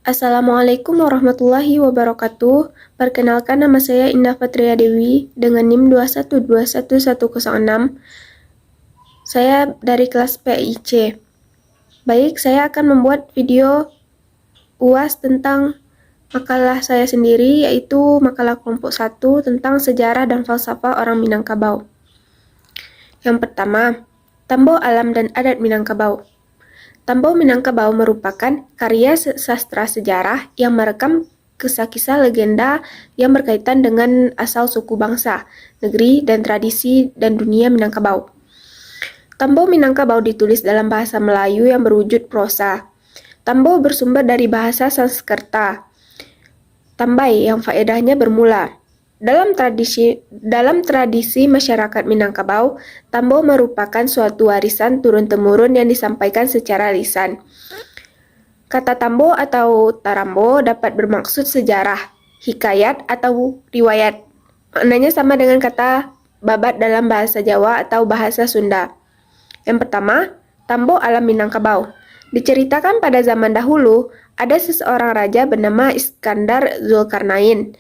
Assalamualaikum warahmatullahi wabarakatuh. Perkenalkan, nama saya Indah Fatria Dewi dengan NIM 2121106. Saya dari kelas PIC. Baik, saya akan membuat video UAS tentang makalah saya sendiri, yaitu makalah kelompok 1 tentang sejarah dan falsafah orang Minangkabau. Yang pertama, Tambo Alam dan Adat Minangkabau. Tambo Minangkabau merupakan karya sastra sejarah yang merekam kisah-kisah legenda yang berkaitan dengan asal suku bangsa, negeri, dan tradisi dan dunia Minangkabau. Tambo Minangkabau ditulis dalam bahasa Melayu yang berwujud prosa. Tambo bersumber dari bahasa Sanskerta, tambai yang faedahnya bermula. Dalam tradisi masyarakat Minangkabau, Tambo merupakan suatu warisan turun-temurun yang disampaikan secara lisan. Kata Tambo atau Tarambo dapat bermaksud sejarah, hikayat, atau riwayat. Maknanya sama dengan kata babat dalam bahasa Jawa atau bahasa Sunda. Yang pertama, Tambo Alam Minangkabau. Diceritakan pada zaman dahulu, ada seseorang raja bernama Iskandar Zulkarnain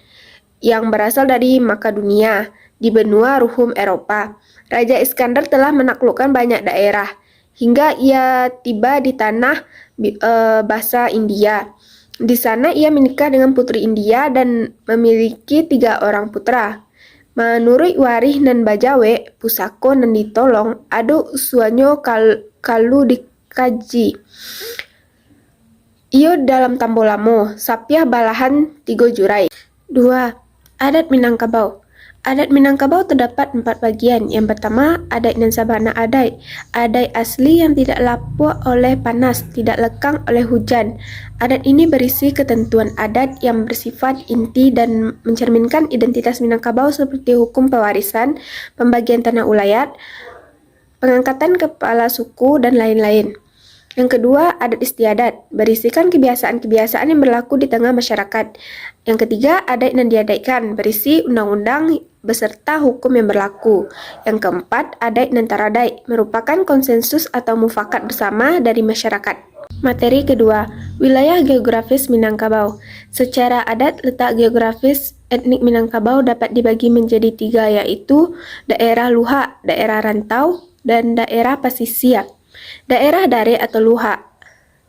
yang berasal dari Makedonia di benua Ruhum Eropa. Raja Iskandar telah menaklukkan banyak daerah hingga ia tiba di tanah bahasa India. Di sana ia menikah dengan putri India dan memiliki 3 orang putra. Menurut Warih nan Bajawe, pusako nan ditolong, ado usuanyo kalu dikaji. Iyo dalam Tambo Lamo, sapiah balahan 3 jurai. 2. Adat Minangkabau. Adat Minangkabau terdapat 4 bagian. Yang pertama, adat nan sabana adat. Adat asli yang tidak lapuk oleh panas, tidak lekang oleh hujan. Adat ini berisi ketentuan adat yang bersifat inti dan mencerminkan identitas Minangkabau seperti hukum pewarisan, pembagian tanah ulayat, pengangkatan kepala suku, dan lain-lain. Yang kedua, adat istiadat, berisikan kebiasaan-kebiasaan yang berlaku di tengah masyarakat. Yang ketiga, adat yang diadakan, berisi undang-undang beserta hukum yang berlaku. Yang keempat, adat dan taradai, merupakan konsensus atau mufakat bersama dari masyarakat. Materi kedua, wilayah geografis Minangkabau. Secara adat, letak geografis etnik Minangkabau dapat dibagi menjadi 3, yaitu daerah luhak, daerah rantau, dan daerah pasisir. Daerah Dare atau Luhak,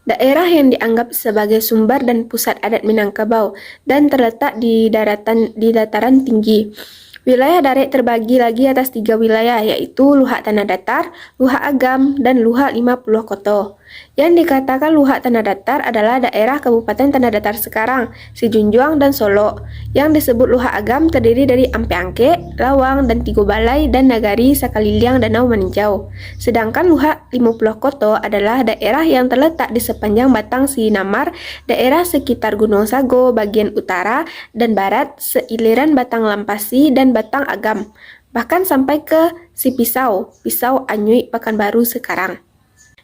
daerah yang dianggap sebagai sumber dan pusat adat Minangkabau dan terletak di dataran tinggi. Wilayah Dare terbagi lagi atas 3 wilayah, yaitu Luhak Tanah Datar, Luhak Agam, dan Luhak 50 Koto. Yang dikatakan Luhak Tanah Datar adalah daerah Kabupaten Tanah Datar sekarang, Sijunjuang, dan Solo. Yang disebut Luhak Agam terdiri dari Ampe Angke, Lawang, dan Tigo Balai, dan Nagari Sakaliliang Danau Meninjau. Sedangkan Luhak 50 Koto adalah daerah yang terletak di sepanjang Batang Sinamar, daerah sekitar Gunung Sago, bagian utara dan barat, seiliran Batang Lampasi dan Batang Agam, bahkan sampai ke Sipisau, Pisau Anyuy, Pekanbaru sekarang.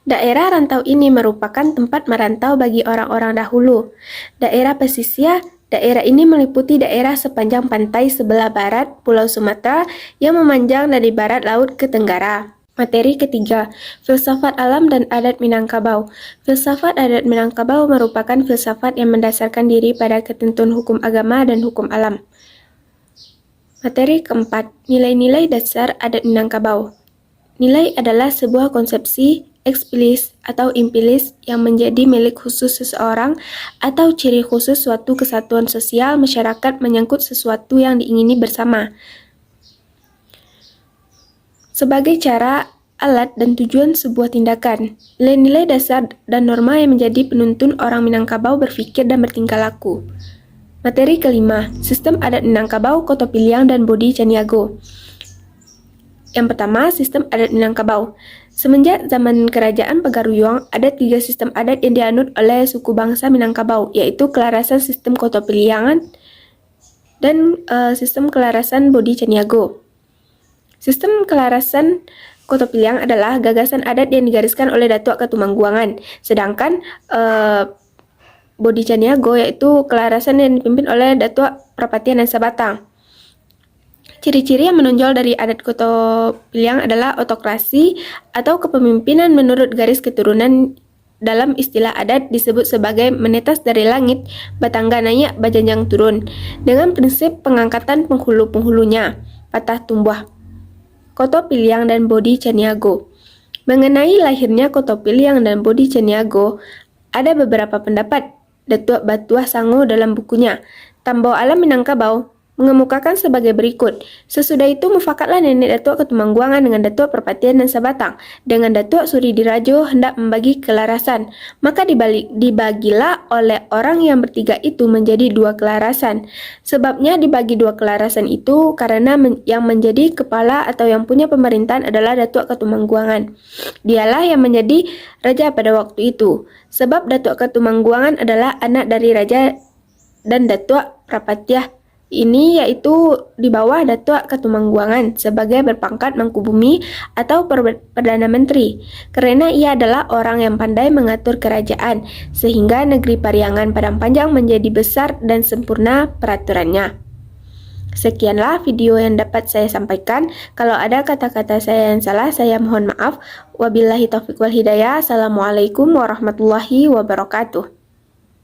Daerah rantau ini merupakan tempat merantau bagi orang-orang dahulu. Daerah pesisir, daerah ini meliputi daerah sepanjang pantai sebelah barat Pulau Sumatera yang memanjang dari barat laut ke tenggara. Materi ketiga, filsafat alam dan adat Minangkabau. Filsafat adat Minangkabau merupakan filsafat yang mendasarkan diri pada ketentuan hukum agama dan hukum alam. Materi keempat, nilai-nilai dasar adat Minangkabau. Nilai adalah sebuah konsepsi eksplisit atau implisit yang menjadi milik khusus seseorang atau ciri khusus suatu kesatuan sosial masyarakat menyangkut sesuatu yang diingini bersama. Sebagai cara, alat, dan tujuan sebuah tindakan, nilai-nilai dasar dan norma yang menjadi penuntun orang Minangkabau berpikir dan bertingkah laku. Materi kelima, sistem adat Minangkabau, Koto Piliang, dan Bodi Caniago. Yang pertama, sistem adat Minangkabau. Semenjak zaman Kerajaan Pagaruyung, ada 3 sistem adat yang dianut oleh suku bangsa Minangkabau, yaitu kelarasan sistem Koto Piliangan dan sistem kelarasan Bodi Caniago. Sistem kelarasan Koto Piliang adalah gagasan adat yang digariskan oleh Datuk Katumangguangan, sedangkan Bodi Caniago yaitu kelarasan yang dipimpin oleh Datuk Prapatian dan Sabatang. Ciri-ciri yang menonjol dari adat Koto Piliang adalah otokrasi atau kepemimpinan menurut garis keturunan dalam istilah adat disebut sebagai menetas dari langit, batangga naik, bajanjang turun, dengan prinsip pengangkatan penghulu-penghulunya, patah tumbuh. Koto Piliang dan Bodi Caniago. Mengenai lahirnya Koto Piliang dan Bodi Caniago, ada beberapa pendapat. Datuk Batuah Sango dalam bukunya Tambau Alam Minangkabau mengemukakan sebagai berikut. Sesudah itu mufakatlah nenek Datuk Ketumangguangan dengan Datuk Perpatian dan Sabatang. Dengan Datuk Suri Dirajo hendak membagi kelarasan. Maka dibagilah oleh orang yang bertiga itu menjadi dua kelarasan. Sebabnya dibagi dua kelarasan itu karena yang menjadi kepala atau yang punya pemerintahan adalah Datuk Ketumangguangan. Dialah yang menjadi raja pada waktu itu. Sebab Datuk Ketumangguangan adalah anak dari raja dan Datuk Prapatiah ini yaitu di bawah Datuk Ketumangguangan sebagai berpangkat Mangkubumi atau Perdana Menteri, karena ia adalah orang yang pandai mengatur kerajaan sehingga negeri Pariangan Padang Panjang menjadi besar dan sempurna peraturannya. Sekianlah video yang dapat saya sampaikan. Kalau ada kata-kata saya yang salah, saya mohon maaf. Wabillahi taufiq wal hidayah. Assalamualaikum warahmatullahi wabarakatuh.